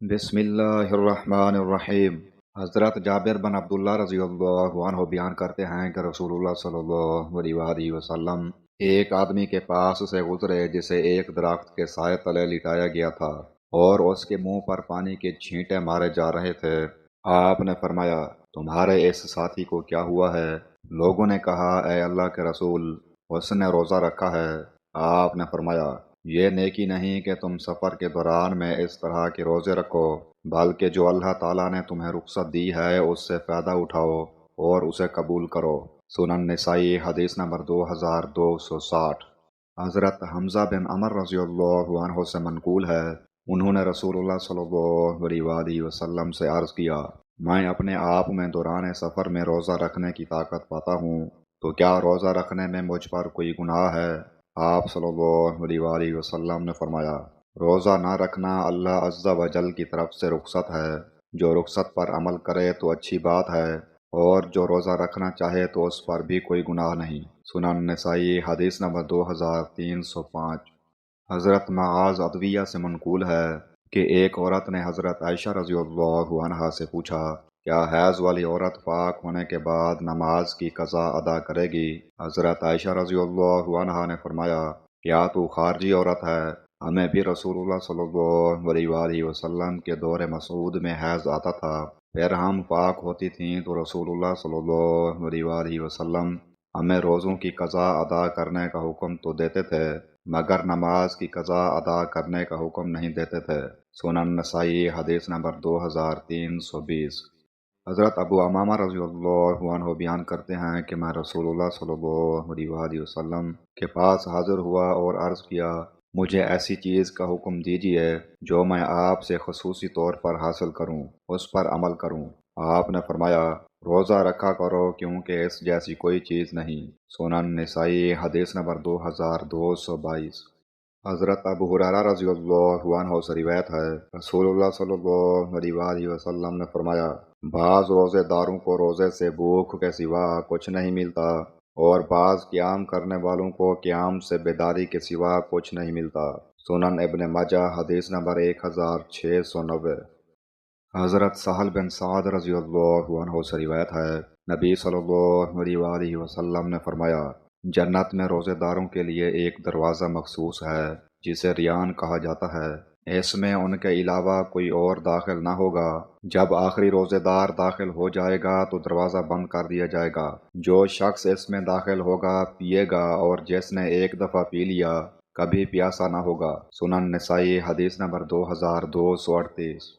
بسم اللہ الرحمن الرحیم۔ حضرت جابر بن عبداللہ رضی اللہ عنہ بیان کرتے ہیں کہ رسول اللہ صلی اللہ علیہ وآلہ وسلم ایک آدمی کے پاس سے گزرے جسے ایک درخت کے سائے تلے لٹایا گیا تھا اور اس کے منہ پر پانی کے چھینٹے مارے جا رہے تھے۔ آپ نے فرمایا، تمہارے اس ساتھی کو کیا ہوا ہے؟ لوگوں نے کہا، اے اللہ کے رسول، اس نے روزہ رکھا ہے۔ آپ نے فرمایا، یہ نیکی نہیں کہ تم سفر کے دوران میں اس طرح کے روزے رکھو، بلکہ جو اللہ تعالیٰ نے تمہیں رخصت دی ہے اس سے فائدہ اٹھاؤ اور اسے قبول کرو۔ سنن نسائی حدیث نمبر 2260۔ حضرت حمزہ بن عمر رضی اللہ عنہ سے منقول ہے، انہوں نے رسول اللہ صلی اللہ علیہ وآلہ وسلم سے عرض کیا، میں اپنے آپ میں دوران سفر میں روزہ رکھنے کی طاقت پاتا ہوں، تو کیا روزہ رکھنے میں مجھ پر کوئی گناہ ہے؟ آپ صلی اللہ علیہ وآلہ وسلم نے فرمایا، روزہ نہ رکھنا اللہ عز و جل کی طرف سے رخصت ہے، جو رخصت پر عمل کرے تو اچھی بات ہے، اور جو روزہ رکھنا چاہے تو اس پر بھی کوئی گناہ نہیں۔ سنن نسائی حدیث نمبر 2305۔ حضرت معاذ عدویہ سے منقول ہے کہ ایک عورت نے حضرت عائشہ رضی اللہ عنہا سے پوچھا، کیا حیض والی عورت پاک ہونے کے بعد نماز کی قضا ادا کرے گی؟ حضرت عائشہ رضی اللہ عنہا نے فرمایا، کیا تو خارجی عورت ہے؟ ہمیں بھی رسول اللہ صلی اللہ علیہ وآلہ وسلم کے دور مسعود میں حیض آتا تھا، پھر ہم پاک ہوتی تھیں تو رسول اللہ صلی اللہ علیہ وآلہ وسلم ہمیں روزوں کی قضا ادا کرنے کا حکم تو دیتے تھے، مگر نماز کی قضا ادا کرنے کا حکم نہیں دیتے تھے۔ سنن نسائی حدیث نمبر 2320۔ حضرت ابو امامہ رضی اللہ عنہ بیان کرتے ہیں کہ میں رسول اللہ صلی اللہ علیہ وآلہ وسلم کے پاس حاضر ہوا اور عرض کیا، مجھے ایسی چیز کا حکم دیجیے جو میں آپ سے خصوصی طور پر حاصل کروں، اس پر عمل کروں۔ آپ نے فرمایا، روزہ رکھا کرو کیونکہ اس جیسی کوئی چیز نہیں۔ سنن نسائی حدیث نمبر 2222۔ حضرت ابو ہریرہ رضی اللہ عنہ سے روایت ہے، رسول اللہ صلی اللہ علیہ وآلہ وسلم نے فرمایا، بعض روزے داروں کو روزے سے بھوک کے سوا کچھ نہیں ملتا، اور بعض قیام کرنے والوں کو قیام سے بیداری کے سوا کچھ نہیں ملتا۔ سنن ابن ماجہ حدیث نمبر 1690۔ حضرت سہل بن سعد رضی اللہ عنہ سے روایت ہے، نبی صلی اللہ علیہ وآلہ وسلم نے فرمایا، جنت میں روزے داروں کے لیے ایک دروازہ مخصوص ہے جسے ریان کہا جاتا ہے، اس میں ان کے علاوہ کوئی اور داخل نہ ہوگا۔ جب آخری روزے دار داخل ہو جائے گا تو دروازہ بند کر دیا جائے گا، جو شخص اس میں داخل ہوگا پیے گا، اور جس نے ایک دفعہ پی لیا کبھی پیاسا نہ ہوگا۔ سنن نسائی حدیث نمبر 2238۔